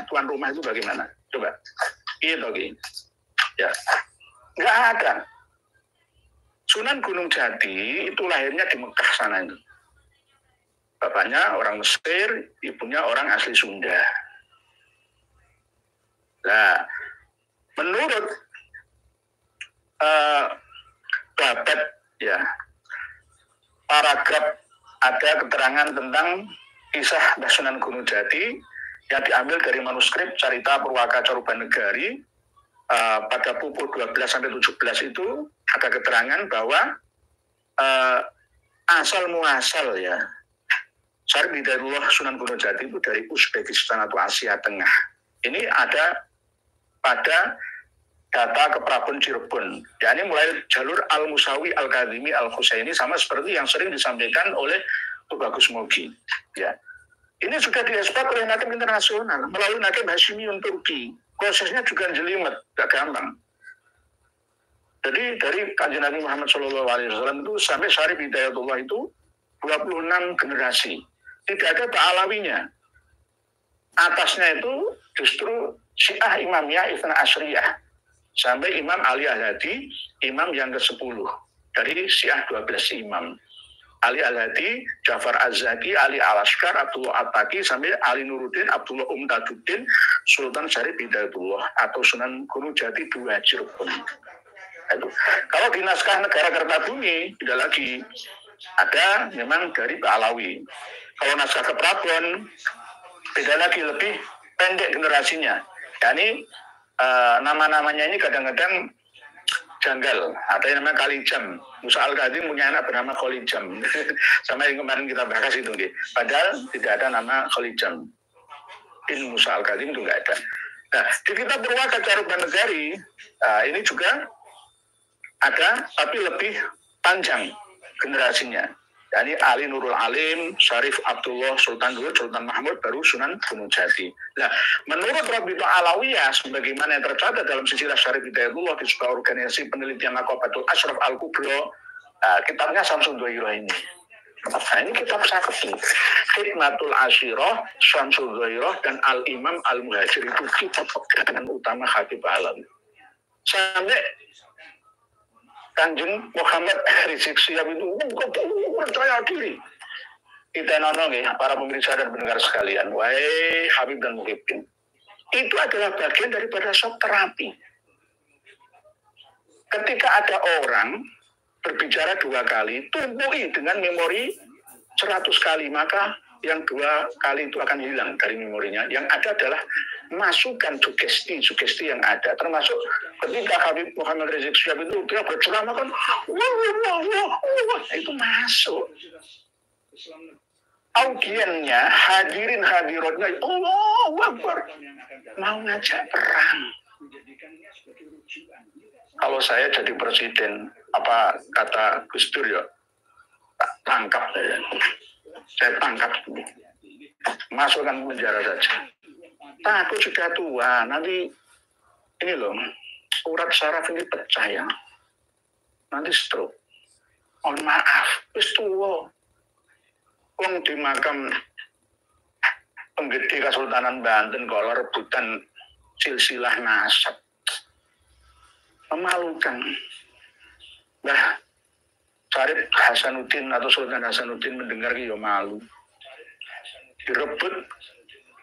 tuan rumah itu bagaimana? Coba. Itu ya. Nggak ada. Sunan Gunung Jati itu lahirnya di Mekah sana itu. Bapaknya orang Mesir, ibunya orang asli Sunda. Nah, menurut Babad ya, paragraf ada keterangan tentang kisah Sunan Gunung Jati yang diambil dari manuskrip Carita Purwaka Corubanegari pada pukul 12-17 itu ada keterangan bahwa asal muasal ya Syarif Hidayatullah Sunan Gunung Jati itu dari Uzbekistan atau Asia Tengah. Ini ada pada data Keprabon Cirebon. Ya, ini mulai jalur Al-Musawi, Al-Kadhimi, Al-Husaini sama seperti yang sering disampaikan oleh Tubagus Mogi. Ya. Ini sudah diekspor oleh Nakim Internasional melalui Nakim Hashimiyun Turki. Prosesnya juga jelimet, gak gampang. Jadi dari Kanjeng Nabi Muhammad SAW itu sampai Syarif Hidayatullah itu 26 generasi. Tidak ada Ta'alawinya. Atasnya itu justru Syiah Imamiyah Ithna Asriyah. Sampai Imam Ali Al-Hadi, imam yang ke-10. Dari Syiah 12 imam. Ali Al-Hadi, Jafar Az-Zaki, Ali Al-Askar, Abdullah At-Taki, sampai Ali Nuruddin, Abdullah Umtaduddin, Sultan Syarif Hidayatullah, atau Sunan Gunung Jati 2 Cirebon. Itu. Kalau di naskah Negara Kertabumi, tidak lagi. Ada memang dari Ta'alawi. Kalau naskah Keprabon, beda lagi, lebih pendek generasinya. Yani nama-namanya ini kadang-kadang janggal. Ada yang namanya Kalijam. Musa Al-Kadhim punya anak bernama Kholijam. Sama yang kemarin kita bahas itu. Padahal tidak ada nama Kholijam. Bin Musa Al-Kadhim itu nggak ada. Nah, di kitab Purwaka Corubanegari, ini juga ada, tapi lebih panjang generasinya. Yani Ali Nurul Alim, Syarif Abdullah, Sultan Dulu, Sultan Mahmud, baru Sunan Gunung Jati. Nah, menurut Rabita Alawiyah, sebagaimana yang tercatat dalam silsilah Syarif Hidayatullah di sebuah organisasi penelitian Naqabatul Ashraf Al-Kubro, kitabnya Syamsul Dhairah ini. Nah, ini kitab sakti. Hikmatul Ashirah, Syamsul Dhairah, dan Al-Imam Al-Muhajir itu kitab pegangan utama Habib Alawi. Sampai Kanjeng Muhammad Rizik Syihab itu percaya diri. Kita nonong ya, para pemirsa dan pendengar sekalian, wahai Habib dan Muhibbin, itu adalah bagian daripada shock terapi. Ketika ada orang berbicara 2 kali, tumpui dengan memori 100 kali, maka yang 2 kali itu akan hilang dari memorinya. Yang ada adalah masukan sugesti yang ada, termasuk ketika Habib Muhammad Rizik Syihab itu dia berceramah kan, itu masuk. Audiennya, hadirin hadiratnya, Allahu Akbar, mau ngajak perang. Kalau saya jadi presiden, apa kata Gus Dur ya, tangkap saya tangkap, masukkan penjara saja. Takut sudah tua, nanti ini loh, urat saraf ini pecah ya, nanti stroke. Mohon maaf, wis tua. Wong di makam penggede Kesultanan Banten kalau rebutan silsilah nasab, memalukan. Nah, Syarif Hasanuddin atau Sultan Hasanuddin mendengar ya malu, direbut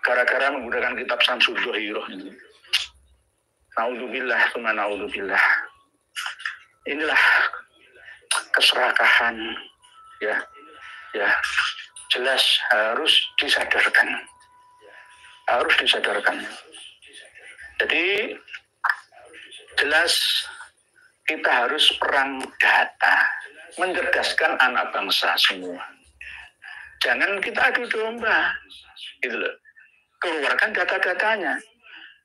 gara-gara menggunakan kitab Syamsul Dhairah ini. Naudzubillah, tsumma naudzubillah. Inilah keserakahan, ya, jelas harus disadarkan, Jadi jelas kita harus perang data, mencerdaskan anak bangsa semua. Jangan kita adu domba, gitu loh. Keluarkan data-datanya.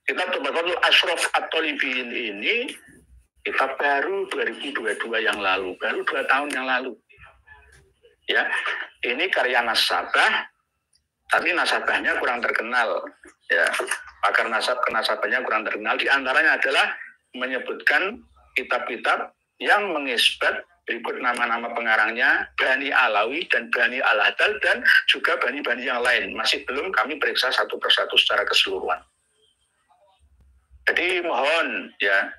Kitab Tabaqatul Ashraf At-Talibin ini kitab baru 2022 yang lalu, baru 2 tahun yang lalu. Ya, ini karya nasabah, tapi nasabahnya kurang terkenal. Ya, pakar nasabahnya kurang terkenal. Di antaranya adalah menyebutkan kitab-kitab yang mengisbat berikut nama-nama pengarangnya, Bani Alawi dan Bani Al-Hadal, dan juga bani-bani yang lain. Masih belum kami periksa satu persatu secara keseluruhan. Jadi mohon ya,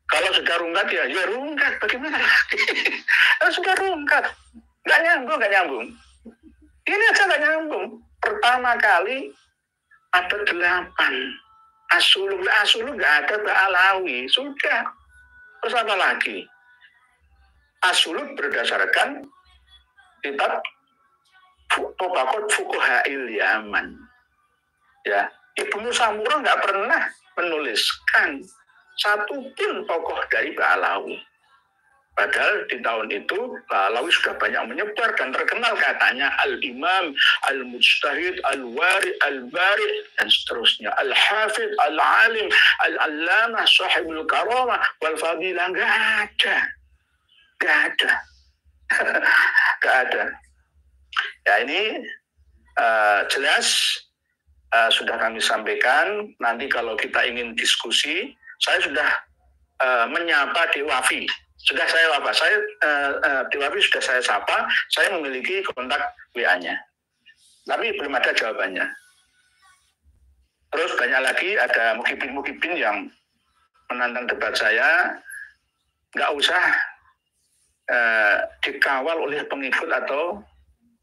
kalau sudah rungkat ya rungkat, bagaimana lagi? Kalau sudah rungkat, nggak nyambung. Ini aja nggak nyambung. Pertama kali ada 8. Asulul nggak ada Ba'alawi. Sudah. Terus apa lagi? Asulul berdasarkan kitab Tobaqat Fuqaha'il Yaman. Ya, Ibnu Samura nggak pernah menuliskan satupun tokoh dari Ba'alawi. Padahal di tahun itu Ba'alawi sudah banyak menyebar dan terkenal katanya Al-Imam, Al-Mujtahid, Al-Wari, Al-Bari, dan seterusnya. Al-Hafidh, Al-Alim, Al-Allamah, Sahibul Karamah, Wal-Fadilah. Nggak ada. Ya ini jelas sudah kami sampaikan. Nanti kalau kita ingin diskusi, saya sudah menyapa Dewafi. Sudah saya wafat, Dewafi sudah saya sapa, saya memiliki kontak WA-nya. Tapi belum ada jawabannya. Terus banyak lagi ada mukibin yang menantang debat saya, nggak usah dikawal oleh pengikut atau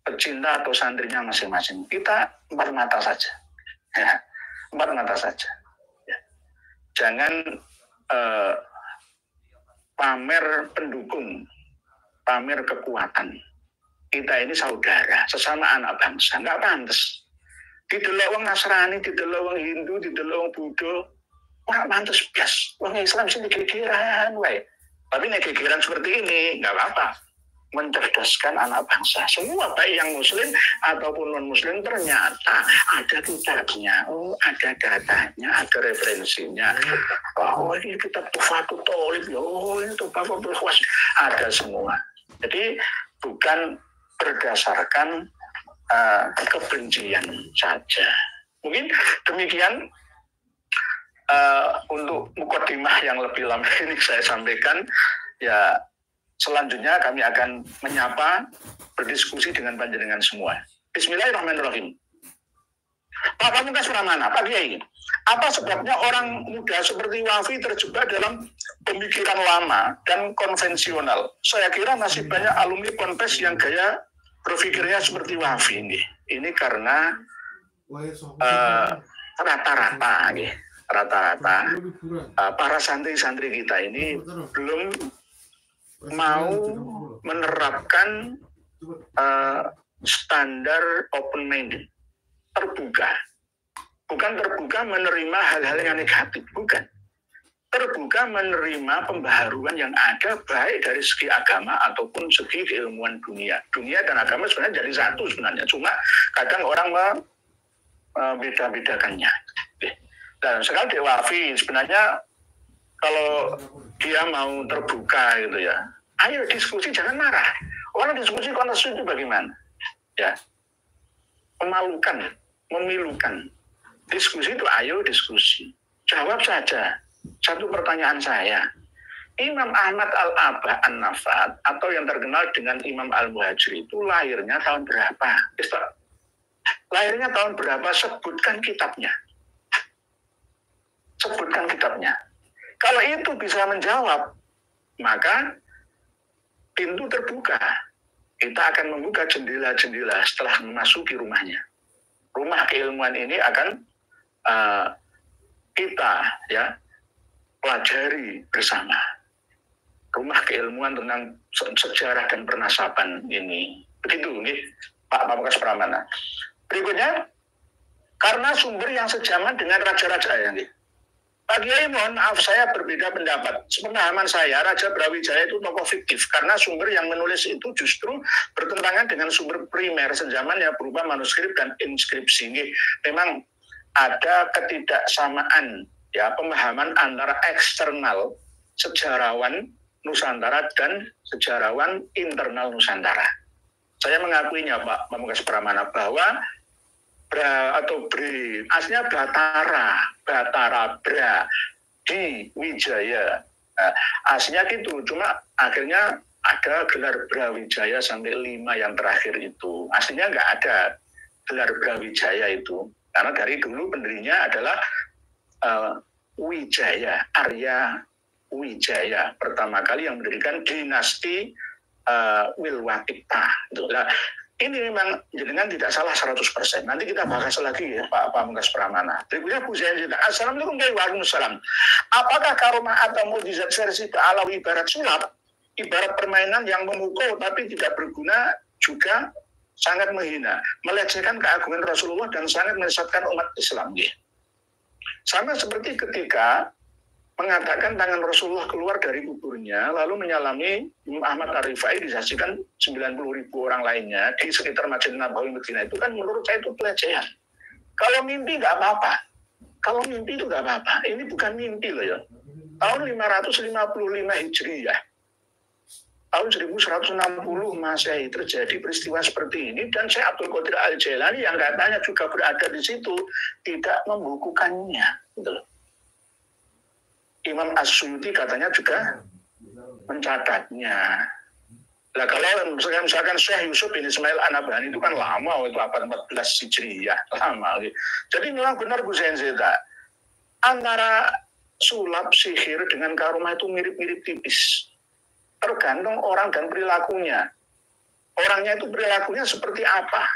pecinta atau santrinya masing-masing. Kita 4 mata saja. Ya, 4 mata saja. Ya. Jangan pamer pendukung, pamer kekuatan. Kita ini saudara, sesama anak bangsa, nggak pantas. Didelok wong Nasrani, didelok wong Hindu, didelok wong Buddha, nggak pantas blas. Wong Islam sini gegeran, wae. Tapi nek gegeran seperti ini nggak apa-apa. Mencerdaskan anak bangsa. Semua baik yang muslim ataupun non-muslim ternyata ada kitabnya, ada datanya, ada referensinya. Oh ini kitab Tuhfatul Thalib, ini Tuhfatul Khwas, ada semua. Jadi bukan berdasarkan kebencian saja. Mungkin demikian untuk mukadimah yang lebih lama ini saya sampaikan. Ya, selanjutnya kami akan menyapa, berdiskusi dengan panjenengan semua. Bismillahirrahmanirrahim. Pak Pamungkas Pramana, Pak Kiai, apa sebabnya orang muda seperti Wafi terjebak dalam pemikiran lama dan konvensional? Saya kira masih banyak alumni Ponpes yang gaya berpikirnya seperti Wafi ini. Ini karena rata-rata para santri-santri kita ini belum mau menerapkan standar open minded, terbuka. Bukan terbuka menerima hal-hal yang negatif, bukan. Terbuka menerima pembaharuan yang ada baik dari segi agama ataupun segi keilmuan dunia. Dunia dan agama sebenarnya jadi satu sebenarnya. Cuma kadang orang membeda-bedakannya. Dan sekali Dewafi sebenarnya kalau dia mau terbuka gitu ya, ayo diskusi, jangan marah. Orang diskusi kontes itu bagaimana? Ya, memilukan. Diskusi itu ayo diskusi. Jawab saja. Satu pertanyaan saya. Imam Ahmad Al-Abah An-Nafat atau yang terkenal dengan Imam Al-Muhajir itu lahirnya tahun berapa? Lahirnya tahun berapa? Sebutkan kitabnya. Kalau itu bisa menjawab, maka pintu terbuka. Kita akan membuka jendela-jendela setelah memasuki rumahnya. Rumah keilmuan ini akan kita ya pelajari bersama. Rumah keilmuan tentang sejarah dan pernasaban ini. Begitu nih Pak Pamungkas Pramana. Berikutnya, karena sumber yang sejaman dengan raja-raja ya nih. Pak Kiai, mohon maaf saya berbeda pendapat. Sepemahaman saya, Raja Brawijaya itu tokoh fiktif karena sumber yang menulis itu justru bertentangan dengan sumber primer sejaman yang berupa manuskrip dan inskripsi. Memang ada ketidaksamaan ya pemahaman antara eksternal sejarawan Nusantara dan sejarawan internal Nusantara. Saya mengakuinya Pak Pamungkas Pramana bahwa aslinya Batara Bra di Wijaya. Nah, aslinya gitu, cuma akhirnya ada gelar Brawijaya sampai 5 yang terakhir itu. Aslinya nggak ada gelar Brawijaya itu, karena dari dulu pendirinya adalah Wijaya, Arya Wijaya, pertama kali yang mendirikan dinasti Wilwatikta. Nah, ini memang jenengan tidak salah 100%. Nanti kita bahas lagi ya Pak Pamungkas Pramana. Berikutnya Bu Zainal. Assalamualaikum warahmatullahi wabarakatuh. Apakah karomah atau mukjizat versi Ba'alawi ibarat sulap, ibarat permainan yang memukul tapi tidak berguna, juga sangat menghina, melecehkan keagungan Rasulullah dan sangat menyesatkan umat Islam. Sama seperti ketika mengatakan tangan Rasulullah keluar dari kuburnya, lalu menyalami Ahmad Ar-Rifai, disaksikan 90.000 orang lainnya di sekitar Masjid Nabawi Medina. Itu kan menurut saya itu pelecehan. Kalau mimpi nggak apa-apa. Kalau mimpi itu nggak apa-apa. Ini bukan mimpi loh ya. Tahun 555 Hijriyah, tahun 1160 Masehi terjadi peristiwa seperti ini, dan Syekh Abdul Qadir Al-Jailani yang katanya juga berada di situ tidak membukukannya, gitu loh. Imam As-Suyuti katanya juga mencatatnya. Nah kalau misalkan Syekh Yusuf bin Ismail An-Nabhani itu kan lama, itu abad 14 Hijriyah, lama. Gitu. Jadi memang benar Bu Zenzeta, antara sulap, sihir dengan karomah itu mirip-mirip tipis. Tergantung orang dan perilakunya. Orangnya itu perilakunya seperti apa.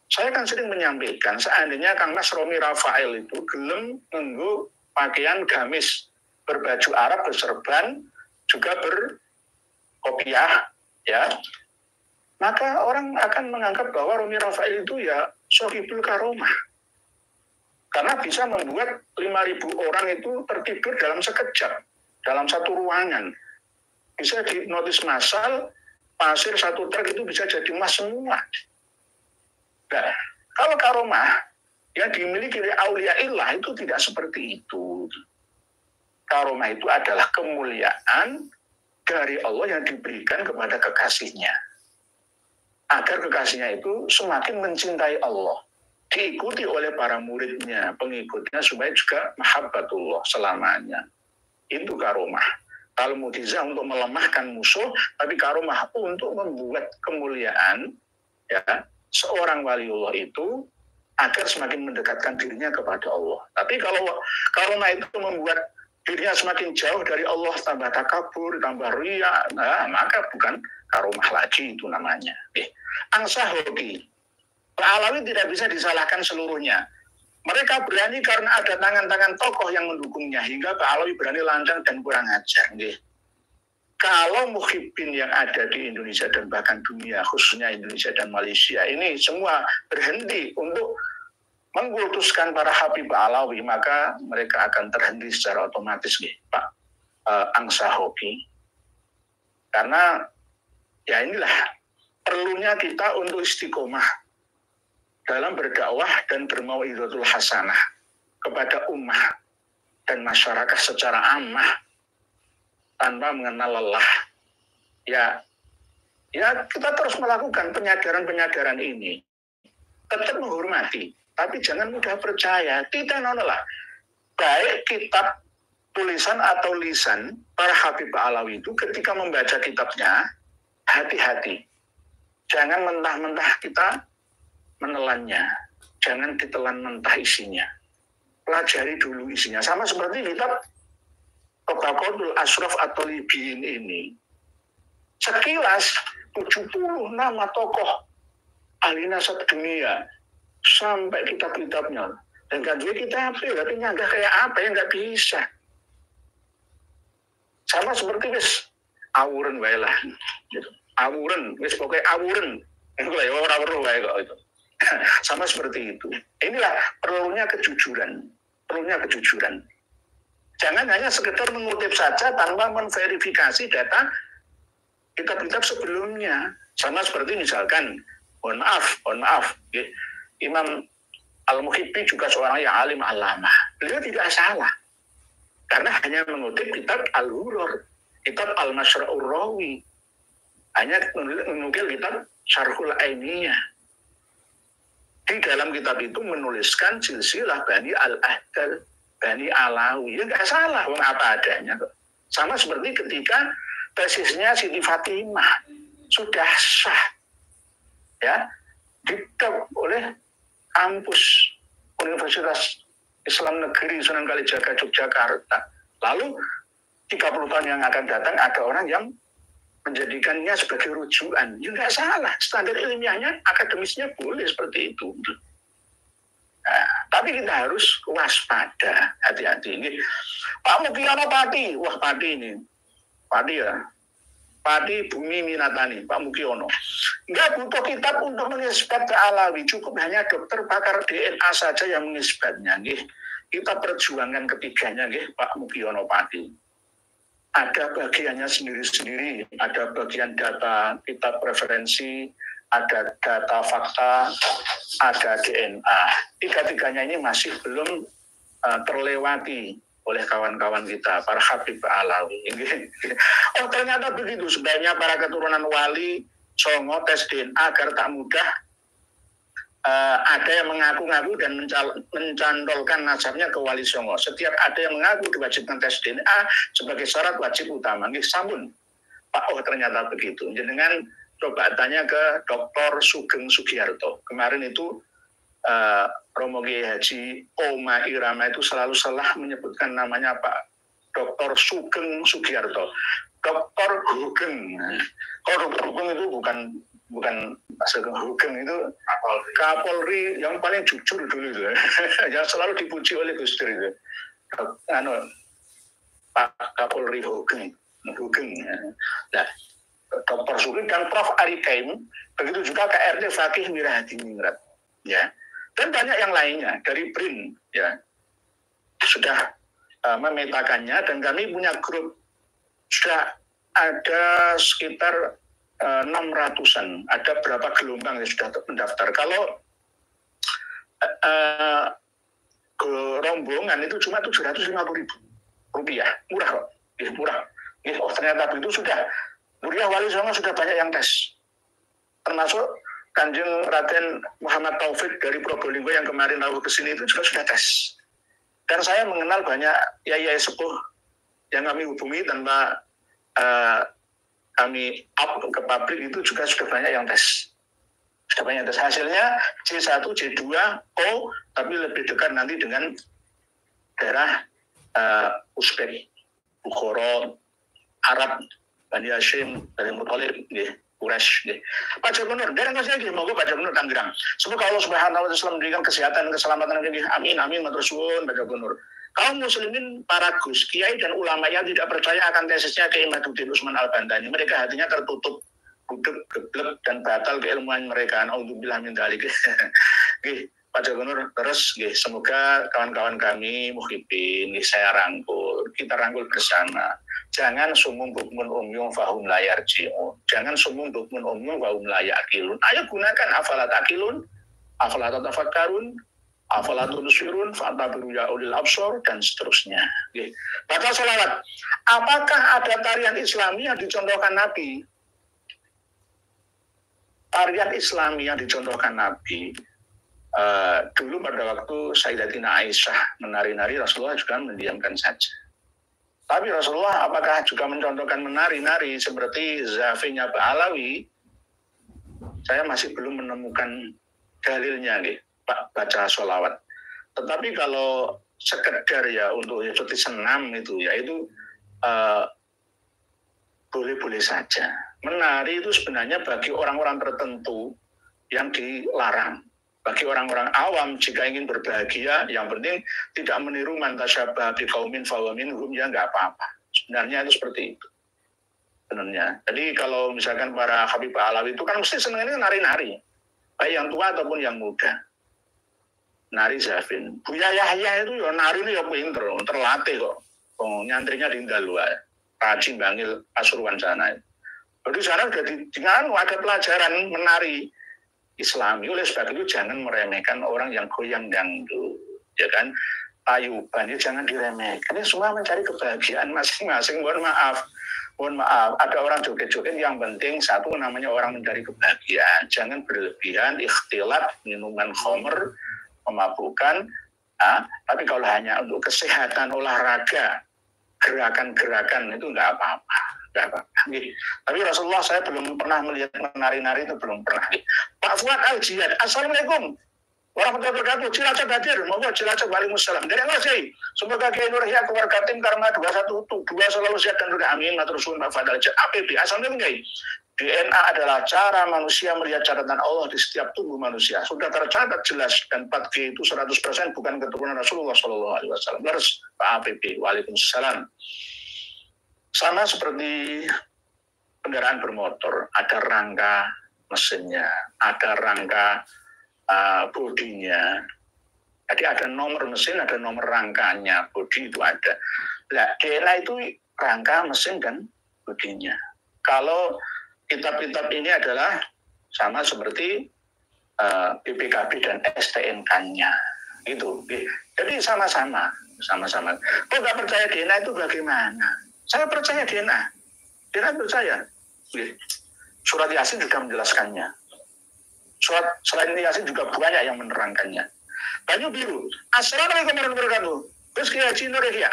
Saya kan sering menyampaikan, seandainya Kang Mas Romi Rafael itu gelem nganggo pakaian gamis, berbaju Arab, berserban, juga berkopiah, ya, maka orang akan menganggap bahwa Romi Rafael itu ya sohibul karomah. Karena bisa membuat 5.000 orang itu tertidur dalam sekejap, dalam satu ruangan. Bisa dinotis massal, pasir satu truk itu bisa jadi emas semua. Nah, kalau karomah yang dimiliki oleh aulia illah itu tidak seperti itu. Karomah itu adalah kemuliaan dari Allah yang diberikan kepada kekasihnya, agar kekasihnya itu semakin mencintai Allah, diikuti oleh para muridnya, pengikutnya, supaya juga mahabbatullah selamanya. Itu karomah. Kalau mukjizat untuk melemahkan musuh, tapi karomah untuk membuat kemuliaan ya seorang waliullah itu agar semakin mendekatkan dirinya kepada Allah. Tapi kalau karomah itu membuat dirinya semakin jauh dari Allah, tambah takabur, tambah riya, nah, maka bukan karomah lagi itu namanya. Angsa hoki, Ba'alawi tidak bisa disalahkan seluruhnya. Mereka berani karena ada tangan-tangan tokoh yang mendukungnya, hingga Ba'alawi berani lancang dan kurang ajar. Kalau muhibbin yang ada di Indonesia dan bahkan dunia, khususnya Indonesia dan Malaysia, ini semua berhenti untuk mengkultuskan para Habib Ba'alawi, maka mereka akan terhenti secara otomatis, Pak Angsa Hoki. Karena ya inilah perlunya kita untuk istiqomah dalam berdakwah dan bermau'izatul hasanah kepada ummah dan masyarakat secara ammah tanpa mengenal lelah. Ya kita terus melakukan penyadaran ini, tetap menghormati, tapi jangan mudah percaya. Tidak nonolah, baik kitab tulisan atau lisan para Habib Ba'alawi itu ketika membaca kitabnya hati-hati, jangan mentah-mentah kita menelannya, jangan ditelan mentah isinya, pelajari dulu isinya. Sama seperti kitab Tabaqatul Ashraf atau Libiin ini, sekilas 70 nama tokoh ahli nasab dunia sampai kitab-kitabnya, dan kan dia kita tapi nyanggah kayak apa yang nggak bisa. Sama seperti wis awuren wae lah, gitu. Awuren wis pokoknya awuren itu lah, orang perlu wae kok itu. Sama seperti itu. Inilah perlunya kejujuran. Jangan hanya sekedar mengutip saja tanpa memverifikasi data kitab-kitab sebelumnya. Sama seperti misalkan, mohon maaf, Imam Al-Muhibbi juga seorang yang alim alama. Beliau tidak salah, karena hanya mengutip kitab Al-Hurur, kitab Al-Mashra'ur Rawi, hanya menukil kitab Syarhul Ainiyah. Di dalam kitab itu menuliskan silsilah Bani Al-Ahdal, Bani Alawi. Ya nggak salah, apa adanya. Sama seperti ketika tesisnya Siti Fatimah sudah sah, ya, dikutip oleh kampus Universitas Islam Negeri Sunan Kalijaga Yogyakarta. Lalu 30 tahun yang akan datang ada orang yang menjadikannya sebagai rujukan. Ya nggak salah, standar ilmiahnya, akademisnya boleh seperti itu. Nah, tapi kita harus waspada, hati-hati. Ini Pak Mukiono Pati, wah Pati ini, Pati ya, Pati Bumi Minatani, Pak Mukiono. Nggak butuh kitab untuk mengisbat ke Alawi, cukup hanya dokter pakar DNA saja yang mengisbatnya. Kita perjuangan ketiganya, Pak Mukiono Pati. Ada bagiannya sendiri-sendiri, ada bagian data kitab referensi, ada data fakta, ada DNA. Tiga-tiganya ini masih belum terlewati oleh kawan-kawan kita, para Habib Alawi. Oh ternyata begitu, sebaiknya para keturunan wali, songo, tes DNA agar tak mudah ada yang mengaku-ngaku dan mencantolkan nasabnya ke wali songo. Setiap ada yang mengaku diwajibkan tes DNA sebagai syarat wajib utama. Sampun, Pak, oh ternyata begitu. Dengan coba tanya ke Dr. Sugeng Sugiarto. Kemarin itu Romo Kiai Haji Oma Irama itu selalu salah menyebutkan namanya Pak Dr. Sugeng Sugiarto. Dr. Hugeng. Kalau Dr. Hugeng itu bukan Sugeng Hugeng, itu Kapolri yang paling jujur dulu itu. Yang selalu dipuji oleh Gus Dur itu. Pak Kapolri Hugeng. Nah, Dr. Sugeng dan Prof. Ari Kaim, begitu juga KRT Fakih Mirahadi Ningrat, ya, dan banyak yang lainnya dari BRIN, ya, sudah memetakannya, dan kami punya grup sudah ada sekitar 600-an, ada berapa gelombang yang sudah mendaftar. Kalau rombongan itu cuma Rp750.000, murah kok, murah. Oh ternyata begitu sudah. Nuriyah Wali Songo sudah banyak yang tes, termasuk Kanjeng Raden Muhammad Taufik dari Probolinggo yang kemarin lalu ke sini itu juga sudah tes. Dan saya mengenal banyak yai sepuh yang kami hubungi tanpa kami up ke publik itu juga sudah banyak yang tes. Sudah banyak tes. Hasilnya C1, C2, O, tapi lebih dekat nanti dengan daerah Uzbek, Bukhara, Arab, Bani Hashim, Bani Muthalib, Quraisy. Pak Gubernur, dereng kasih lagi, monggo Pak Gubernur Tangerang. Semoga Allah Subhanahu wa taala memberikan kesehatan, keselamatan, amin, amin, matur suwun Pak Gubernur. Kaum muslimin, para gus, kiai dan ulama yang tidak percaya akan tesisnya Kiai Imaduddin Utsman Al-Bandani, mereka hatinya tertutup, budek, geblek, dan batal keilmuan mereka. Alhamdulillah min dzalik. Pak Gubernur, terus semoga kawan-kawan kami muhibin, saya rangkul, kita rangkul bersama. Jangan sumung bukmun umyung fahum layar ji'un. Jangan sumung bukmun umyung fahum layar akilun. Ayo gunakan afalat akilun, afalat tafakkarun, afalat nusirun, fa'tabiru ya ulil absor, dan seterusnya. Baca salawat. Apakah ada tarian Islami yang dicontohkan Nabi? Tarian Islami yang dicontohkan Nabi, dulu pada waktu Sayyidatina Aisyah menari-nari, Rasulullah juga mendiamkan saja. Tapi Rasulullah apakah juga mencontohkan menari-nari seperti Zafinya Pak Alawi? Saya masih belum menemukan dalilnya, Pak, baca sholawat. Tetapi kalau sekedar ya untuk seperti senam itu, ya itu boleh-boleh saja. Menari itu sebenarnya bagi orang-orang tertentu yang dilarang. Bagi orang-orang awam, jika ingin berbahagia, yang penting tidak meniru man tasyabbaha biqaumin fahuwa minhum, ya nggak apa-apa. Sebenarnya itu seperti itu. Sebenarnya. Jadi kalau misalkan para Habib Alawi itu kan mesti senangnya nari-nari. Baik yang tua ataupun yang muda. Nari Zafin. Buya Yahya itu ya nari ini ya pinter, terlatih kok. Oh, nyantrinya di Indalua. Rajin Bangil Pasuruan sana. Jadi sana udah ada pelajaran menari Islami. Oleh sebab itu jangan meremehkan orang yang goyang dangdut, ya kan, tayuban, ya jangan diremehkan. Ini semua mencari kebahagiaan masing-masing. Mohon maaf, ada orang joget-joget, yang penting satu namanya orang mencari kebahagiaan. Jangan berlebihan, ikhtilat, minuman khamr, memabukkan. Tapi kalau hanya untuk kesehatan olahraga, gerakan-gerakan itu nggak apa-apa. Tapi Rasulullah saya belum pernah melihat menari-nari, itu belum pernah. Pak Fuad Al-Jihad, Assalamualaikum. Warahmatullahi wabarakatuh. Cilacap hadir. Monggo Cilacap. Waalaikumsalam. Dari Allah sih. Semoga Kiai Nur Yahya keluarga tim Karma 212 selalu sehat dan juga amin. Matur suwun Pak Fadal. APB asalnya Kiai. DNA adalah cara manusia melihat catatan Allah di setiap tubuh manusia. Sudah tercatat jelas dan 4G itu 100% bukan keturunan Rasulullah Shallallahu Alaihi Wasallam. Terus Pak APB. Waalaikumsalam. Sama seperti kendaraan bermotor, ada rangka mesinnya, ada rangka bodinya. Jadi ada nomor mesin, ada nomor rangkanya, bodi itu ada. Nah, DNA itu rangka mesin dan bodinya. Kalau kitab-kitab ini adalah sama seperti BPKB dan STNK-nya. Gitu. Jadi sama-sama. Kok nggak percaya DNA itu bagaimana? Saya percaya DNA. DNA percaya. Surat Yasin juga menjelaskannya. Surat selain Yasin juga banyak yang menerangkannya. Banyu biru. Assalamualaikum warahmatullahi wabarakatuh. Terus Kiai Haji Nur Yahya.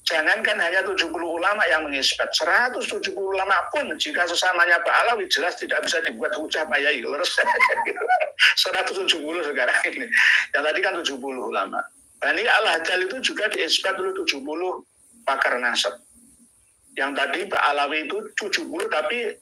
Jangankan hanya 70 ulama yang mengisbat, 170 ulama pun jika sesamanya Pak Alawi jelas tidak bisa dibuat hujah Pak Yai. 170 sekarang ini. Yang tadi kan 70 ulama. Bani Al-Hajjal itu juga diisbat oleh 70 pakar nasab. Yang tadi Pak Alawi itu 70 tapi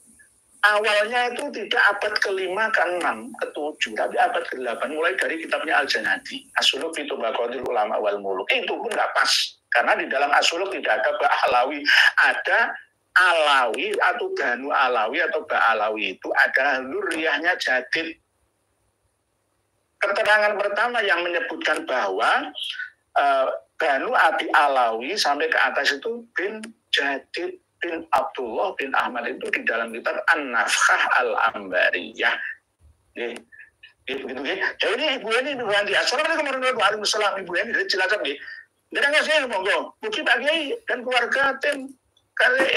awalnya itu tidak abad ke-5, ke-6, ke-7, tapi abad ke-8, mulai dari kitabnya Al-Janadi, As-Suluk fi Tabaqatil Ulama wal Muluk. Itu pun nggak pas, karena di dalam As-Suluk tidak ada Ba Alawi, ada Alawi atau Banu Alawi atau Ba Alawi itu ada luriyahnya Jadid. Keterangan pertama yang menyebutkan bahwa Banu Abi Alawi sampai ke atas itu bin Jadid bin Abdullah bin Ahmad itu di dalam kitab An-Nafkhah Al-Ambariyah. Begitu ya. Jadi Ibu ini di Assalamualaikum warahmatullahi wabarakatuh. Ibu ini dari Cilacap nggih. Nggak saya monggo. Mugi Pak Kiai dan keluarga tim kali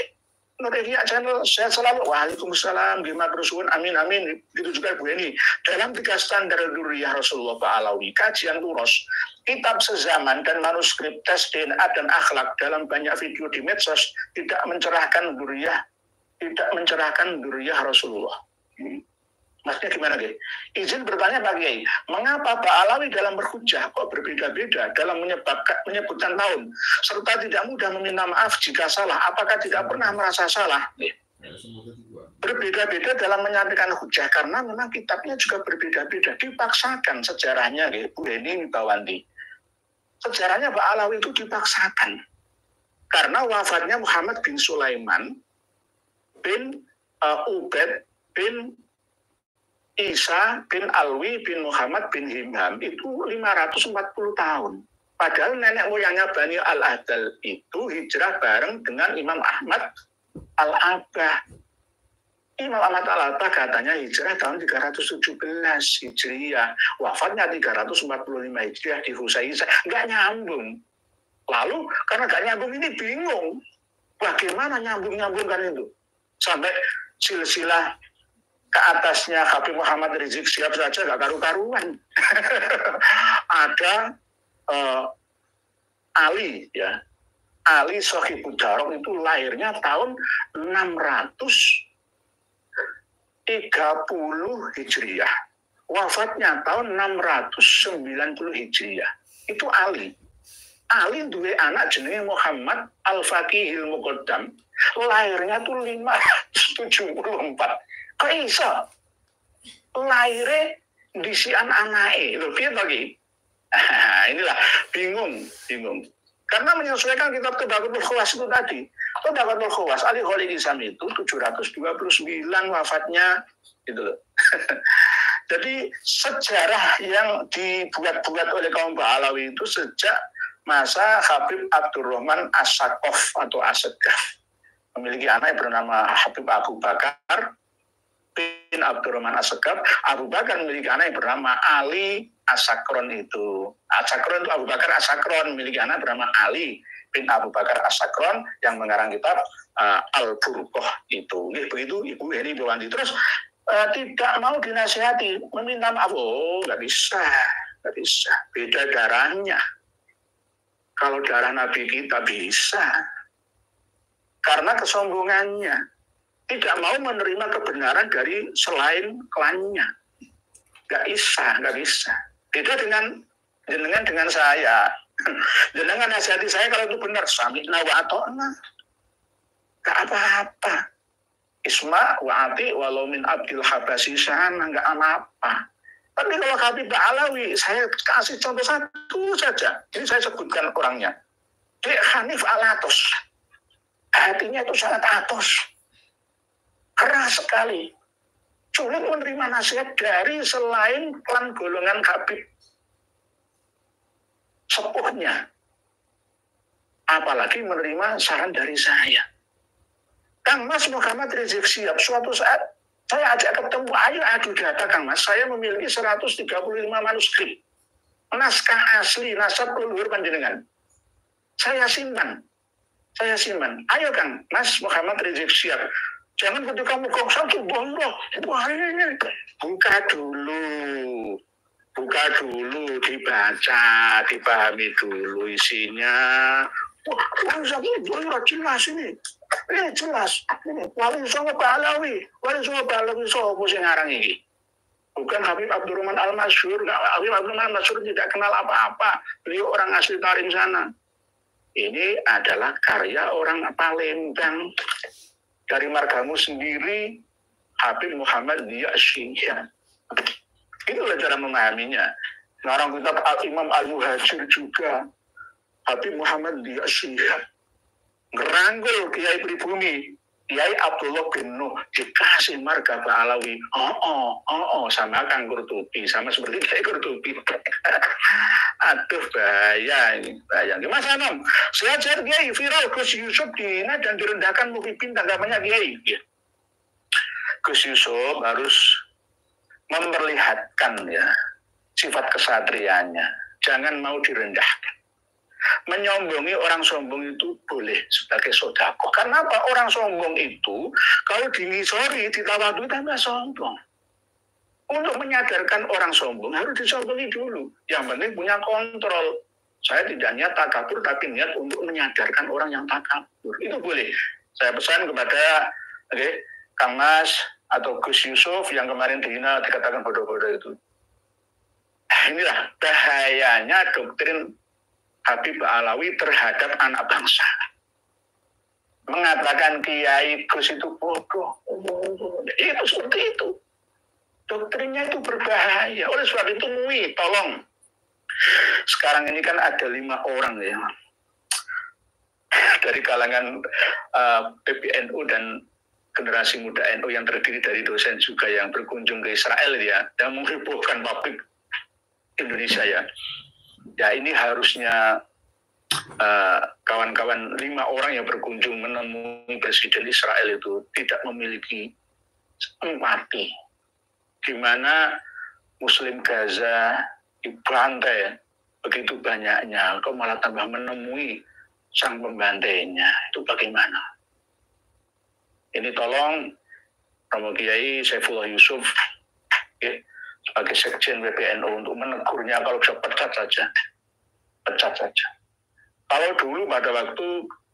Nur Yahya channel sehat selalu. Waalaikumsalam. Gimana bersuun. Amin amin. Begitu juga Ibu ini. Dalam 3 standar Duriyah Rasulullah Pak Alawi, kajian Turos, kitab sezaman dan manuskrip tes DNA dan akhlak dalam banyak video di medsos tidak mencerahkan Duriyah Rasulullah. Maksudnya gimana, Kiai? Izin bertanya Pak Kiai, mengapa Pak Alawi dalam berhujah kok berbeda-beda dalam menyebutkan tahun, serta tidak mudah meminta maaf jika salah? Apakah tidak pernah merasa salah? Berbeda-beda dalam menyampaikan hujah karena memang kitabnya juga berbeda-beda, dipaksakan sejarahnya, Bu Heni Bawanti. Sejarahnya Pak Alawi itu dipaksakan karena wafatnya Muhammad bin Sulaiman bin Ubaid bin Isa bin Alwi bin Muhammad bin Himham itu 540 tahun. Padahal nenek moyangnya Bani Al-Adal itu hijrah bareng dengan Imam Ahmad Al-Abah. Imam Ahmad Al-Abah katanya hijrah tahun 317 Hijriah. Wafatnya 345 Hijriah di Husaisa. Nggak nyambung. Lalu karena nggak nyambung ini bingung. Bagaimana nyambung-nyambungkan itu? Sampai silsilah ke atasnya Habib Muhammad Rizik Syihab saja nggak karu-karuan. Ada Ali, ya, Ali Sohibud Darok itu lahirnya tahun 630 Hijriah. Wafatnya tahun 690 Hijriah. Itu Ali. Ali duwe anak jenenge Muhammad Al-Faqihil Muqaddam. Lahirnya tuh 574. Kok iso? Lahirnya disian anake. Lho piye to iki? Inilah bingung. Karena menyesuaikan kitab Tabaqatul Khawas itu tadi. Tabaqatul Khawas Ali Khalil Isam itu 729 wafatnya gitu loh. Jadi sejarah yang dibuat-buat oleh kaum Ba'alawi itu sejak masa Habib Abdurrahman As-Saqqaf atau As-Saqqaf. Memiliki anak yang bernama Habib Abu Bakar bin Abdurrahman As-Saqqaf. Abu Bakar memiliki anak yang bernama Ali As-Sakron itu. As-Sakron itu Abu Bakar As-Sakron memiliki anak bernama Ali bin Abu Bakar As-Sakron yang mengarang kitab Al-Furqah itu. Begitu Ibu Heni Bawanti. Terus tidak mau dinasihati, meminta maaf. Oh, nggak bisa. Beda darahnya. Kalau darah Nabi kita bisa. Karena kesombongannya. Tidak mau menerima kebenaran dari selain klannya. Nggak bisa. Beda dengan saya. Jenengan nasihati saya kalau itu benar, sami'na wa ata'na. Gak apa-apa. Isma wa ati walau min abdil habasyi sana, gak apa-apa. Tapi kalau Habib Ba'alawi, saya kasih contoh satu saja. Ini saya sebutkan orangnya. Dia Hanif Alatos. Hatinya itu sangat atos. Keras sekali. Sulit menerima nasihat dari selain klan golongan Habib sepuhnya. Apalagi menerima saran dari saya. Kang Mas Muhammad Rizik Syihab, suatu saat saya ajak ketemu, ayo adu data Kang Mas, saya memiliki 135 manuskrip. Naskah asli, nasab leluhur panjenengan. Saya simpan. Ayo Kang Mas Muhammad Rizik Syihab, jangan ketika kamu gongsan tuh bohong. Buka dulu, dibaca, dipahami dulu isinya. Wah, langsung jelas ini. Ini jelas. Ini Wali Songo Ba'alawi sopo sing ngarang iki. Bukan Habib Abdurrahman Al-Masyhur. Habib Abdurrahman Al-Masyhur tidak kenal apa-apa. Beliau orang asli Tarim sana. Ini adalah karya orang Palembang. Dari margamu sendiri, Habib Muhammad Syihab. Itulah cara memahaminya. Ngarang kitab Al-Imam Al-Muhajir juga. Habib Muhammad Syihab. Ngerangkul Kiai Pribumi, Kiai Abdullah bin Nuh, dikasih marga Ba'alawi. Sama Kang Qurtubi, sama seperti Kiai Qurtubi. Aduh, bahaya ini. Mas Anam, sehat-sehat Kiai, viral Gus Yusuf dihina dan direndahkan Muhyiddin tanggapannya Kiai. Gus Yusuf harus memperlihatkan ya sifat kesatrianya. Jangan mau direndahkan. Menyombongi orang sombong itu boleh sebagai sodako. Karena apa? Orang sombong itu kalau dingisori, ditawadu tambah sombong. Untuk menyadarkan orang sombong harus disombongi dulu. Yang penting punya kontrol. Saya tidak niat takabur, tapi niat untuk menyadarkan orang yang takabur. Itu boleh. Saya pesan kepada Kang Mas atau Gus Yusuf yang kemarin dihina dikatakan bodoh-bodoh itu. Inilah bahayanya doktrin Habib Ba'alawi terhadap anak bangsa. Mengatakan Kiai Gus itu bodoh. Itu seperti itu. Doktrinnya itu berbahaya. Oleh sebab itu MUI, tolong. Sekarang ini kan ada 5 orang ya. Dari kalangan PBNU dan generasi muda NU yang terdiri dari dosen juga yang berkunjung ke Israel ya. Yang menghebohkan publik Indonesia ya. Ya ini harusnya kawan-kawan 5 orang yang berkunjung menemui Presiden Israel itu tidak memiliki empati. Di mana Muslim Gaza dibantai begitu banyaknya, kok malah tambah menemui sang pembantainya. Itu bagaimana? Ini tolong Romo Kiai Saifullah Yusuf sebagai sekjen PBNU untuk menegurnya, kalau bisa pecat saja. Kalau dulu pada waktu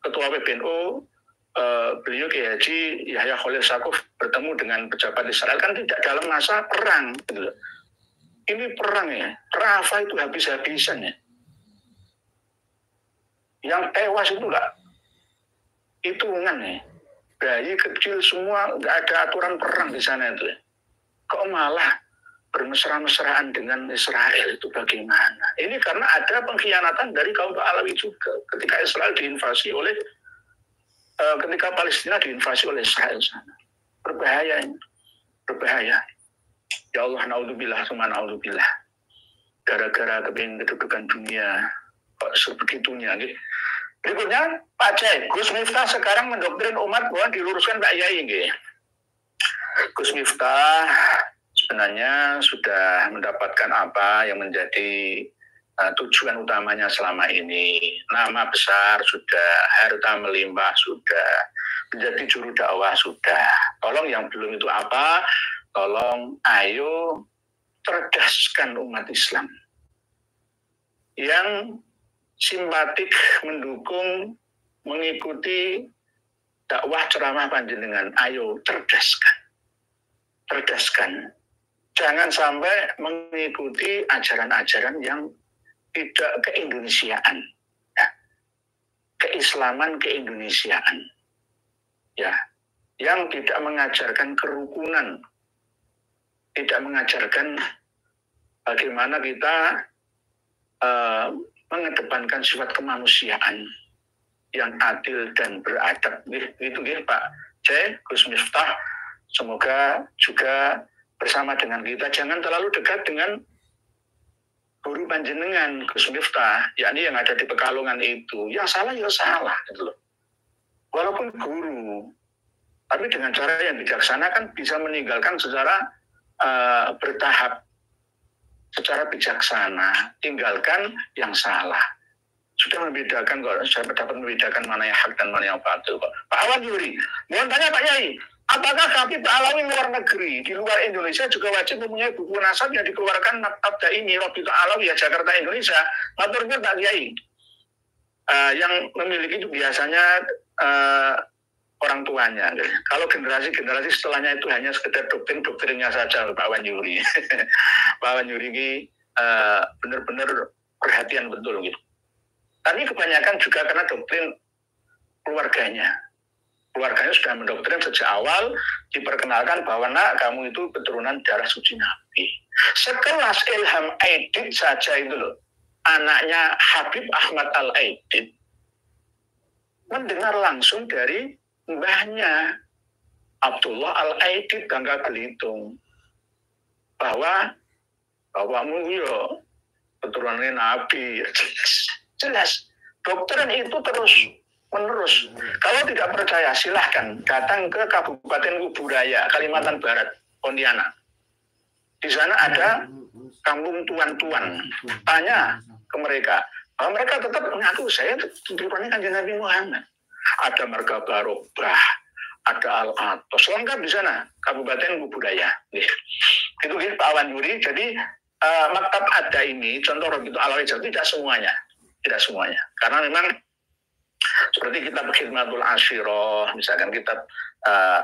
ketua PBNU beliau Kiai Haji Yahya Khalil Stakuf bertemu dengan pejabat Israel kan tidak dalam masa perang gitu. Ini perang ya, Rafah itu habis-habisan ya. Yang tewas itu enggak hitungan ya. Bayi kecil semua, nggak ada aturan perang di sana itu ya. Kok malah bermesra-mesraan dengan Israel, itu bagaimana? Ini karena ada pengkhianatan dari kaum Ba'alawi juga. Ketika Israel diinvasi oleh, ketika Palestina diinvasi oleh Israel sana. Berbahaya ini. Berbahaya. Ya Allah, naudzubillah, summa naudzubillah. Gara-gara kepingin kedudukan dunia, kok sebegitunya gitu. Berikutnya, Pak Jai, Gus Miftah sekarang mendoktrin umat bahwa diluruskan Pak Yai. Gitu. Gus Miftah sebenarnya sudah mendapatkan apa yang menjadi tujuan utamanya selama ini. Nama besar sudah, harta melimpah sudah, menjadi juru dakwah sudah. Tolong yang belum itu apa? Tolong ayo cerdaskan umat Islam yang simpatik mendukung mengikuti dakwah ceramah panjenengan. Ayo cerdaskan. jangan sampai mengikuti ajaran-ajaran yang tidak keindonesiaan, ya. Keislaman keindonesiaan, ya, yang tidak mengajarkan kerukunan, tidak mengajarkan bagaimana kita mengedepankan sifat kemanusiaan yang adil dan beradab. Itu Pak C. Gus Miftah, semoga juga bersama dengan kita jangan terlalu dekat dengan guru panjenengan Gus Miftah, yakni yang ada di Pekalongan itu. Yang salah ya salah, gitu loh. Walaupun guru, tapi dengan cara yang bijaksana kan bisa meninggalkan secara bertahap, secara bijaksana, tinggalkan yang salah. Sudah membedakan kok, saya dapat membedakan mana yang hak dan mana yang batil kok. Pak Awan Yuri, mohon tanya Pak Yai, apakah Habib Alawi luar negeri, di luar Indonesia juga wajib mempunyai buku nasab yang dikeluarkan Maktab Daimi Robiqah Alawiyah Jakarta Indonesia? Maturnya Pak Yai, yang memiliki itu biasanya orang tuanya. Kalau generasi setelahnya itu hanya sekedar doktrinnya saja, Pak Wan Yuri. Pak Wan Yuri ini benar-benar perhatian betul gitu. Tapi kebanyakan juga karena doktrin keluarganya. Keluarganya sudah mendoktrin sejak awal, diperkenalkan bahwa nak kamu itu keturunan darah suci Nabi. Sekelas Ilham Aidit saja itu loh, anaknya Habib Ahmad Al-Aidit mendengar langsung dari mbahnya Abdullah Al-Aidit Bangka Belitung bahwa bapakmu yo keturunannya Nabi. Jelas doktrin itu terus menerus. Kalau tidak percaya silahkan datang ke Kabupaten Kuburaya, Kalimantan Barat, Pontianak. Di sana ada kampung tuan-tuan. Tanya ke mereka, bahwa mereka tetap mengaku saya keturunannya Kanjeng Nabi Muhammad. Ada Marga Barokah, ada Al-Atos, lengkap di sana, Kabupaten Kuburaya. Itu Pak Wan Yuri. Jadi Maktab ada ini, contoh Robiqah Alawiyah tidak semuanya. Tidak semuanya. Karena memang seperti kitab Khidmatul Asyirah, misalkan kitab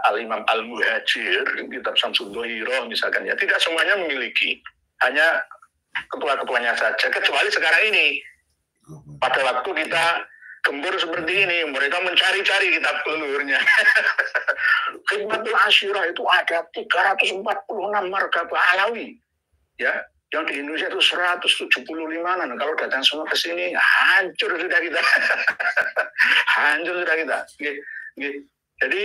Al-Imam Al-Muhajir, kitab Samsul Dohiroh, misalkan ya, tidak semuanya memiliki. Hanya ketua-ketuanya saja. Kecuali sekarang ini. Pada waktu kita gembur seperti ini, mereka mencari-cari kitab leluhurnya. Khidmatul Asyirah itu ada 346 markabah Alawi. Ya, yang di Indonesia itu 175. Nah, kalau datang semua ke sini, hancur sudah kita. Hancur sudah kita. Jadi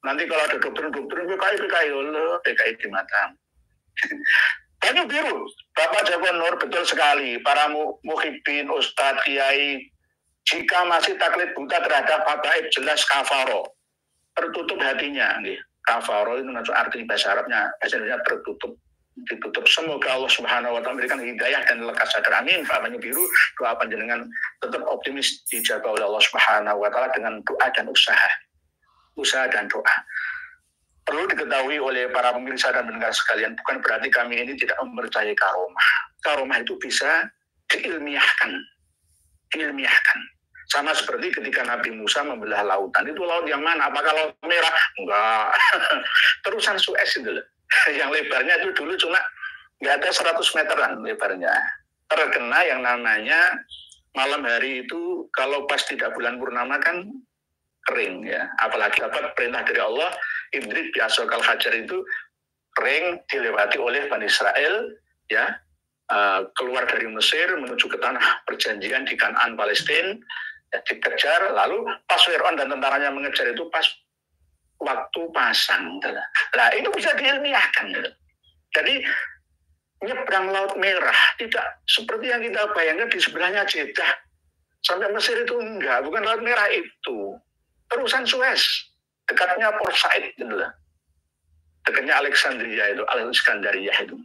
nanti kalau ada doktrin-doktrin PKI Allah, PKI di mata. Banyu biru, Bapak Joko Nur, betul sekali. Para muhibbin, Ustadz, Kiai, jika masih taklid buta terhadap habaib, jelas kafaro. Tertutup hatinya. Kafaro itu arti bahasa Arabnya, bahasa Indonesia tertutup. Ditutup. Semoga Allah Subhanahu wa Ta'ala memberikan hidayah dan lekas sadar. Amin. Pak Banyu Biru, doa panjenengan tetap optimis dijaga oleh Allah Subhanahu wa Ta'ala dengan doa dan usaha. Usaha dan doa. Perlu diketahui oleh para pemirsa dan pendengar sekalian, bukan berarti kami ini tidak mempercayai karomah. Karomah itu bisa diilmiahkan. Diilmiahkan. Sama seperti ketika Nabi Musa membelah lautan. Itu laut yang mana? Apakah laut merah? Enggak. Terusan Suez itu loh. Yang lebarnya itu dulu cuma nggak ada 100 meteran lebarnya. Terkena yang namanya malam hari itu kalau pas tidak bulan purnama kan kering ya. Apalagi dapat perintah dari Allah, Idris biasokal hajar itu kering dilewati oleh Bani Israel ya, keluar dari Mesir menuju ke tanah perjanjian di Kanaan Palestina ya, dikejar. Lalu pas Fir'aun dan tentaranya mengejar itu pas waktu pasang. Nah itu bisa diilmiahkan. Jadi nyebrang Laut Merah tidak seperti yang kita bayangkan di sebelahnya Jeddah sampai Mesir itu enggak, bukan Laut Merah itu. Terusan Suez, dekatnya Port Said gitu lah. Dekatnya Alexandria itu, Alexandria itu.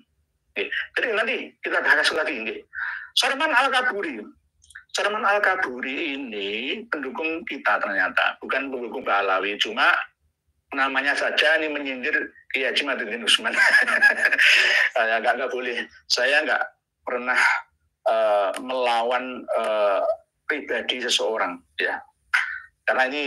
Jadi nanti kita bahas lagi. Sarman Al-Kaburi. Sarman Al-Kaburi ini pendukung kita ternyata, bukan pendukung Alawi, cuma namanya saja ini menyindir Kiai Haji Matuddin Usman. Saya nggak boleh. Saya nggak pernah melawan pribadi seseorang, ya. Karena ini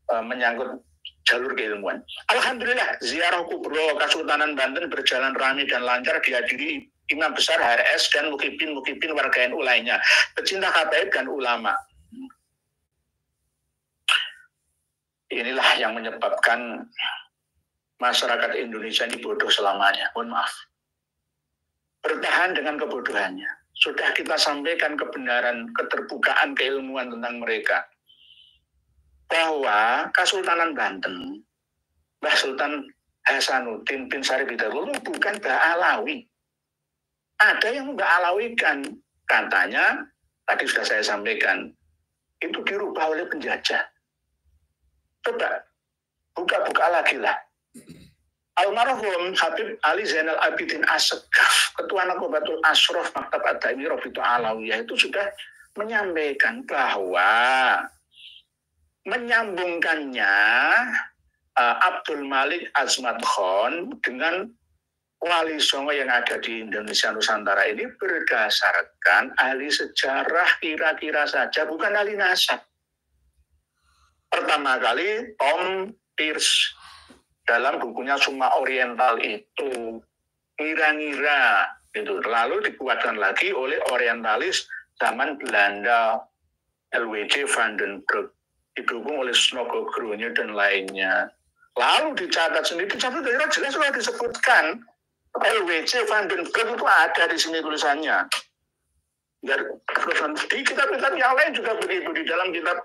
menyangkut jalur keilmuan. Alhamdulillah, ziarah kubro Kesultanan Banten berjalan ramai dan lancar dihadiri Imam Besar HRS dan mukibin warga NU lainnya, pecinta habaib dan ulama. Inilah yang menyebabkan masyarakat Indonesia ini bodoh selamanya. Mohon maaf. Bertahan dengan kebodohannya. Sudah kita sampaikan kebenaran, keterbukaan keilmuan tentang mereka. Bahwa Kesultanan Banten, Mbah Sultan Hasanuddin bin Syarif Hidayatullah bukan Mbah Alawi. Ada yang Mbah Alawikan. Katanya, tadi sudah saya sampaikan, itu dirubah oleh penjajah. Coba, buka-buka lagi lah. Almarhum Habib Ali Zainal Abidin Assegaf, Ketua Nakobatul Ashraf Maktab Ad-Daimi Robitu Alawiyah itu sudah menyampaikan bahwa menyambungkannya Abdul Malik Azmat Khan dengan Wali Songo yang ada di Indonesia Nusantara ini berdasarkan ahli sejarah kira-kira saja, bukan ahli nasab. Pertama kali Tom Pierce dalam bukunya Summa Oriental itu ngira-ngira itu, lalu dikuatkan lagi oleh orientalis zaman Belanda LWJ van den Broek, didukung oleh Snogogronje dan lainnya. Lalu dicatat sendiri, dicatat jelas sudah disebutkan LWJ van den Broek itu ada di sini tulisannya. Di kitab-kitab yang lain juga begitu, di dalam kitab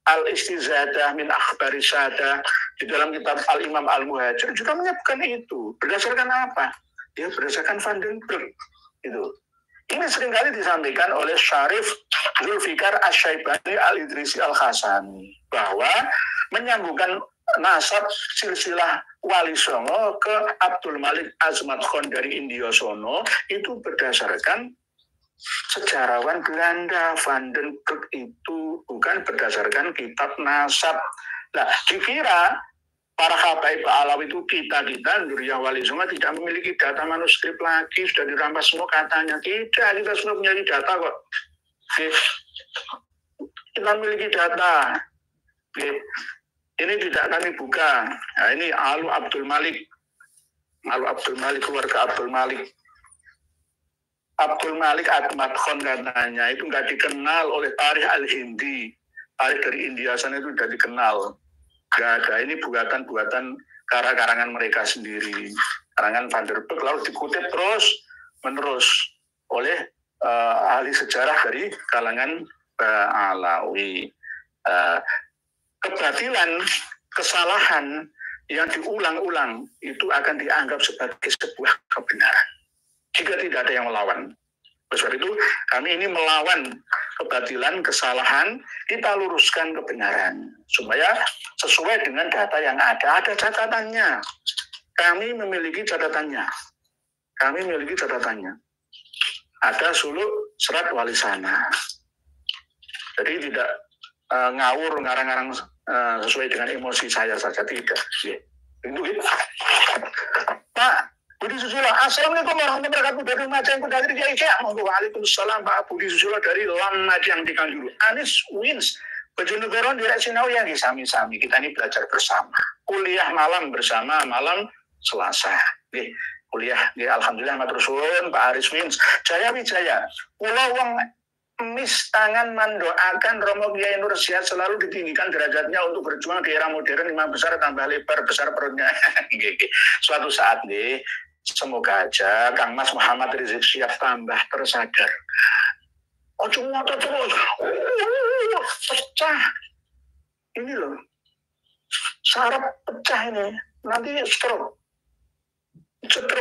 Al-Istizadah min Akhbari Sadah, di dalam kitab Al-Imam Al-Muhajir juga menyebutkan itu. Berdasarkan apa? Ya berdasarkan Van den Broek. Itu. Ini seringkali disampaikan oleh Syarif Zulfikar Asy-Syaibani Al-Idrisi Al-Khasani bahwa menyambungkan nasab silsilah Wali Songo ke Abdul Malik Azmat Khan dari India Sono itu berdasarkan sejarawan Belanda. Van den Broek itu bukan berdasarkan kitab nasab. Nah, dikira para habaib Alawi itu kita Nuriyah Wali Songo tidak memiliki data manuskrip lagi, sudah dirampas semua katanya. Tidak, kita sudah punya data kok. Kita memiliki data. Ini tidak kami buka. Nah, ini Alu Abdul Malik, keluarga Abdul Malik. Abdul Malik Azmat Khan katanya itu nggak dikenal oleh Tarikh Al-Hindi. Tarikh dari India sana itu sudah dikenal. Nggak ada, ini buatan-buatan karangan mereka sendiri. Karangan Van der Broek lalu dikutip terus menerus oleh ahli sejarah dari kalangan Alawi. Kebatilan, kesalahan yang diulang-ulang itu akan dianggap sebagai sebuah kebenaran jika tidak ada yang melawan. Sebab itu kami ini melawan kebatilan, kesalahan, kita luruskan kebenaran supaya sesuai dengan data yang ada. Ada catatannya. Kami memiliki catatannya. Ada suluk serat wali sana. Jadi tidak ngawur ngarang-ngarang sesuai dengan emosi saya saja, tidak. Itu Pak Budi Susilo, Assalamualaikum warahmatullahi wabarakatuh. Dari Lumajang dari Kiai Kiai. Waalaikumsalam Pak Budi Susilo dari Lumajang di Kanjuru. Anis Wins Bojonegoro direk sinau yang sami-sami. Kita ini belajar bersama. Kuliah malam bersama malam Selasa. Kuliah alhamdulillah matur suwun Pak Aris Wins. Jaya Wijaya. Kula wong mis tangan mendoakan Romo Kiai Nur Sihat selalu ditinggikan derajatnya untuk berjuang di era modern, imam besar tambah lebar, besar perutnya. Suatu saat nih, semoga aja Kang Mas Muhammad Rizik Syihab tambah tersadar. Ojo ngotot terus, pecah. Ini loh, saraf pecah ini, nanti stroke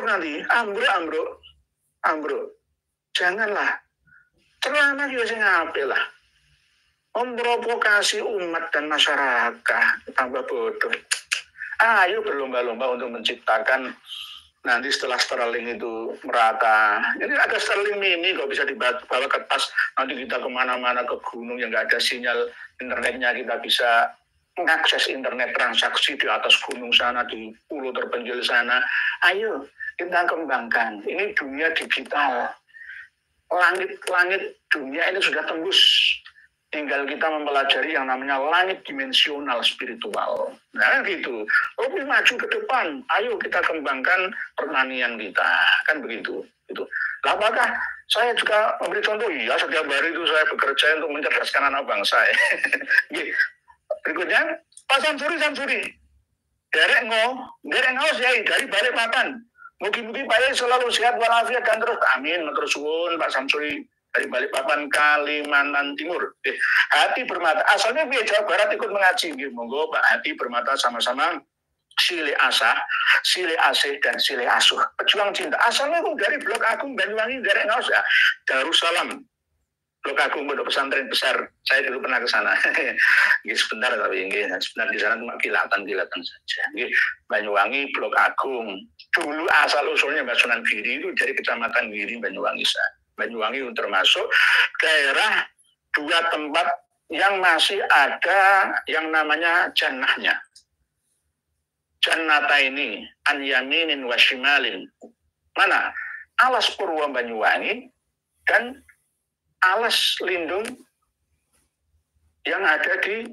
nanti, ambruk. Janganlah. Celana juga sing apik lah. Memprovokasi umat dan masyarakat tambah bodoh. Ayo berlomba-lomba untuk menciptakan nanti setelah Starlink itu merata. Ini ada Starlink mini kok bisa dibawa ke tas. Nanti kita kemana-mana ke gunung yang nggak ada sinyal internetnya, kita bisa mengakses internet transaksi di atas gunung sana, di pulau terpencil sana. Ayo kita kembangkan. Ini dunia digital. Langit-langit dunia ini sudah tembus tinggal kita mempelajari yang namanya langit dimensional spiritual. Nah gitu, lebih maju ke depan, ayo kita kembangkan pertanian kita, kan begitu. Gitu. Nah, apakah saya juga memberi contoh? Iya, setiap hari itu saya bekerja untuk mencerdaskan anak bangsa. Berikutnya, Pak Samsuri, derek ngos ya dari Balikpapan. Mugi-mugi Pak Yai selalu sehat walafiat dan terus amin. Terus suwun Pak Samsuri dari Balikpapan, Kalimantan Timur. Hati Bermata, asalnya di Jawa Barat ikut mengaji. Monggo Pak Hati Bermata sama-sama Silih Asah, Silih Asih, dan Silih Asuh. Pejuang cinta. Asalnya itu dari Blok Agung Banyuwangi, dari Ngaos ya. Darussalam. Blok Agung Pondok Pesantren Besar. Saya dulu pernah ke sana. Sebentar tapi sebentar di sana cuma kilatan saja. Banyuwangi, Blok Agung. Dulu asal usulnya Mbak Sunan Giri itu dari Kecamatan Giri Banyuwangi. Banyuwangi termasuk daerah dua tempat yang masih ada yang namanya jannahnya. Jannata ini an yaminin wa shimalin. Mana? Alas Purwo Banyuwangi dan alas lindung yang ada di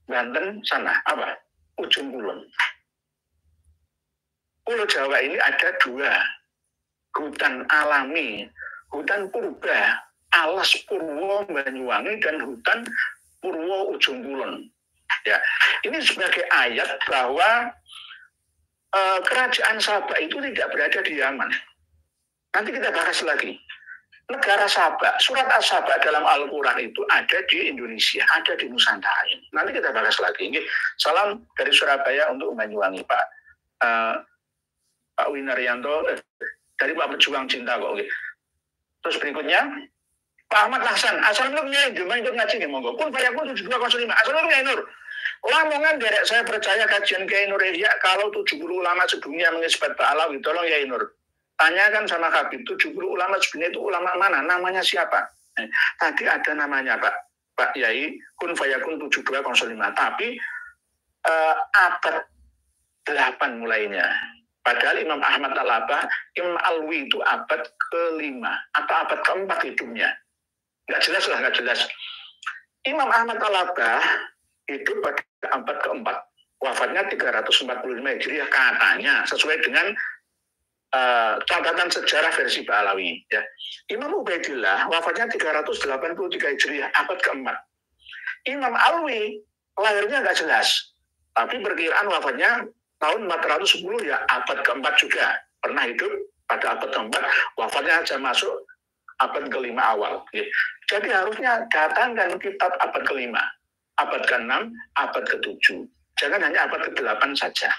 Banten sana. Apa? Ujung Kulon. Pulau Jawa ini ada dua hutan alami, hutan purba, alas Purwo Banyuwangi dan hutan Purwo Ujung Kulon. Ya, ini sebagai ayat bahwa kerajaan Sabak itu tidak berada di Yaman. Nanti kita bahas lagi. Negara Sabak, surat As-Sabak dalam Al-Quran itu ada di Indonesia, ada di Nusantara ini. Nanti kita bahas lagi. Ini salam dari Surabaya untuk Banyuwangi, Pak Winaryanto dari Pak Pejuang Cinta kok. Terus berikutnya Pak Ahmad Hasan, assalamualaikum itu ngaji monggo. Pun bayarku 7205. Assalamualaikum Nur. Lamongan derek saya percaya kajian Kiai Nur Ihya kalau 70 ulama sedunia mengisbat Pak Alawi. Tolong ya Nur. Tanyakan sama Habib 70 ulama sedunia itu ulama mana? Namanya siapa? Tadi ada namanya Pak Yai Kun Fayakun 7205. Tapi abad 8 mulainya. Padahal Imam Ahmad Al-Abah, Imam Alwi itu abad ke-5 atau abad ke-4 hidupnya. Nggak jelas. Imam Ahmad Al-Abah itu pada abad ke-4. Wafatnya 345 Hijriah katanya, sesuai dengan catatan sejarah versi Ba'alawi. Ya. Imam Ubaidillah wafatnya 383 Hijriah, abad ke-4. Imam Alwi lahirnya nggak jelas, tapi perkiraan wafatnya tahun 410 ya, abad ke-4 juga. Pernah hidup pada abad ke-4, wafatnya aja masuk abad ke-5 awal. Jadi harusnya datangkan kitab abad ke-5, abad ke-6, abad ke-7. Jangan hanya abad ke-8 saja.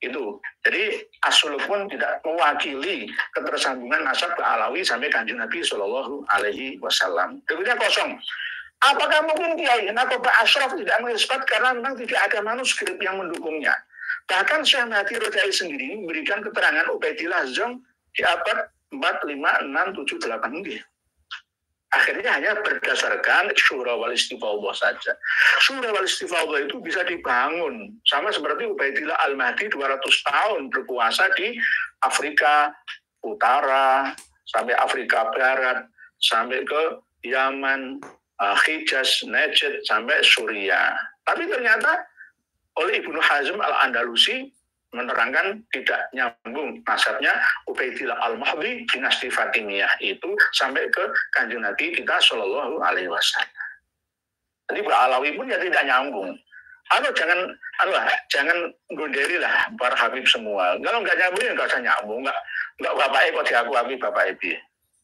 Itu. Jadi As-Suluk pun tidak mewakili ketersambungan nasab Ba'alawi sampai Kanjeng Nabi Shallallahu Alaihi Wasallam. Berikutnya kosong. Apakah mungkin Kiai Nakoba Ashraf tidak mengisbat karena memang tidak ada manuskrip yang mendukungnya? Bahkan Syekh Mahdi Rodai sendiri memberikan keterangan Ubaidillah Zong di abad 4, 5, 6, 7, 8. Akhirnya hanya berdasarkan Syura wal Istifaudah saja. Syura wal Istifaudah itu bisa dibangun. Sama seperti Ubaidillah Al-Mahdi 200 tahun berkuasa di Afrika Utara, sampai Afrika Barat, sampai ke Yaman, Hijaz, Najd, sampai Suriah. Tapi ternyata oleh Ibnu Hazm Al-Andalusi menerangkan tidak nyambung nasabnya Ubaidillah Al-Mahdi dinasti Fatimiyah itu sampai ke Kanjeng Nabi kita Shallallahu Alaihi Wasallam. Jadi Ba'alawi pun ya tidak nyambung. Jangan gonderi lah para Habib semua. Kalau nggak nyambung ya nggak usah nyambung. Nggak bapaknya kok diaku bapak Ibi.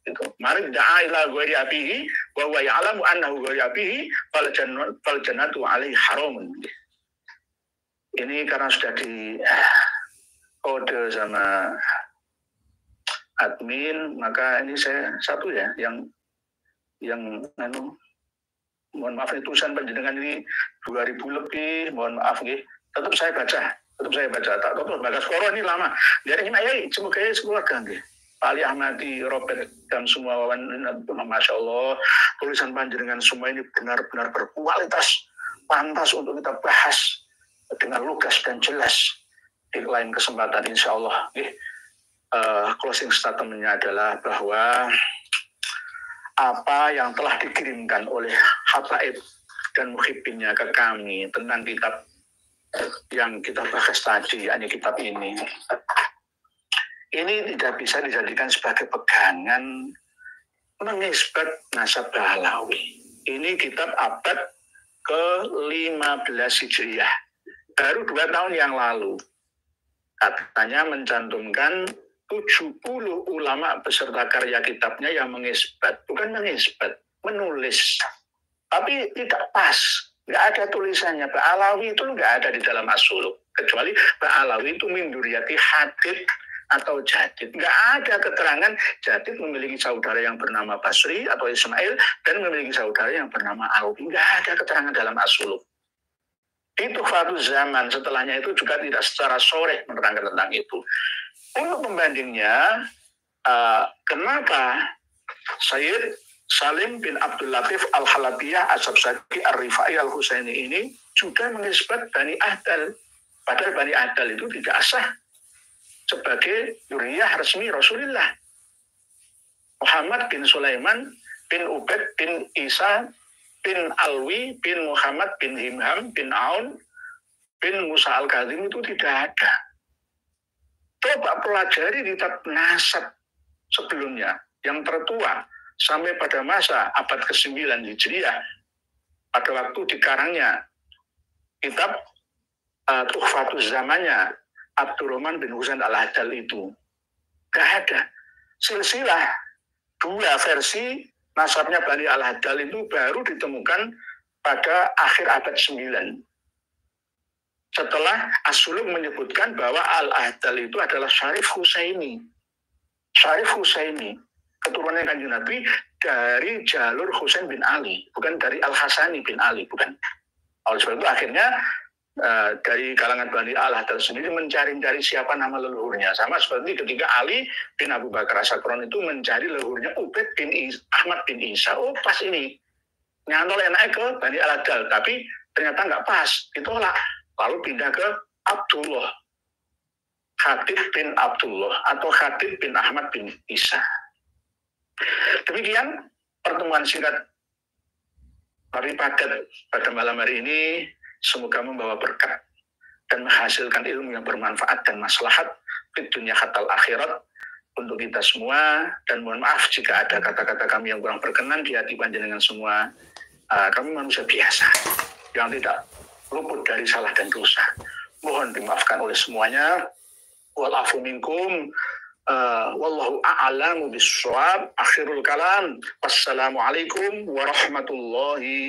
Itu. Mari da'ailah ghairi abihi wa huwa ya'lamu annahu ghairi abihi fal jannatu alaihi haramun. Ini karena sudah di kode sama admin, maka ini saya satu ya yang mohon maaf ini tulisan panjenengan ini 2000 lebih, mohon maaf nih. Tetap saya baca. Tak tetap baca skoro ini lama. Jadi ini semoga ya sekeluarga nih. Pak Ali Ahmadi, Robert dan semua wawan, masya Allah, tulisan panjenengan semua ini benar-benar berkualitas, pantas untuk kita bahas dengan lugas dan jelas di lain kesempatan insya Allah. Closing statementnya adalah bahwa apa yang telah dikirimkan oleh habaib dan muhibbinnya ke kami tentang kitab yang kita bahas tadi, yakni kitab ini tidak bisa dijadikan sebagai pegangan mengisbat nasab Bahlawi. Ini kitab abad ke-15 Hijriah. Baru 2 tahun yang lalu. Katanya mencantumkan 70 ulama beserta karya kitabnya yang mengisbat. Bukan mengisbat, menulis. Tapi tidak pas. Nggak ada tulisannya. Bahlawi itu nggak ada di dalam As-Suluk. Kecuali Bahlawi itu min duriyati Hadid atau Jadid. Nggak ada keterangan Jadid memiliki saudara yang bernama Basri atau Ismail dan memiliki saudara yang bernama Alwi. Nggak ada keterangan dalam As-Suluk. Itu Tuhfatul Zaman. Setelahnya itu juga tidak secara soreh menerangkan tentang itu. Untuk pembandingnya, kenapa Sayyid Salim bin Abdul Latif Al-Halabiyah As-Sabzaki Ar-Rifai Al-Husaini ini juga mengisbat Bani Ahdal. Padahal Bani Ahdal itu tidak sah sebagai zuriyah resmi Rasulullah. Muhammad bin Sulaiman bin Ubaid bin Isa bin Alwi bin Muhammad bin Himham bin Aun bin Musa Al-Kazim itu tidak ada. Coba pelajari kitab nasab sebelumnya yang tertua sampai pada masa abad ke-9 Hijriah, pada waktu dikarangnya kitab Tuhfatul Zamannya Abdurrahman bin Husain Al-Hadal itu. Gak ada. Silsilah 2 versi nasabnya Bani Al-Hadal itu baru ditemukan pada akhir abad 9. Setelah As-Suluk menyebutkan bahwa Al-Hadal itu adalah Syarif Husaini. Syarif Husaini, keturunan Kanjeng Nabi dari jalur Husain bin Ali, bukan dari Al-Hasani bin Ali, bukan. Oleh sebab itu akhirnya dari kalangan Bani Al-Hadal sendiri mencari siapa nama leluhurnya. Sama seperti ketika Ali bin Abu Bakar As-Sakron itu mencari leluhurnya Ubaid bin Ahmad bin Isa. Oh pas ini, nyantol enak ke Bani Al-Hadal, tapi ternyata nggak pas, ditolak. Lalu pindah ke Abdullah, Khatib bin Abdullah atau Khatib bin Ahmad bin Isa. Demikian pertemuan singkat Mari Padat pada malam hari ini. Semoga membawa berkat dan menghasilkan ilmu yang bermanfaat dan maslahat di dunia hatta akhirat untuk kita semua. Dan mohon maaf jika ada kata-kata kami yang kurang berkenan di hati panjenengan semua. Kami manusia biasa yang tidak luput dari salah dan dosa. Mohon dimaafkan oleh semuanya. Walafu minkum. Wallahu a'lamu bis-shawab. Akhirul kalam. Wassalamualaikum warahmatullahi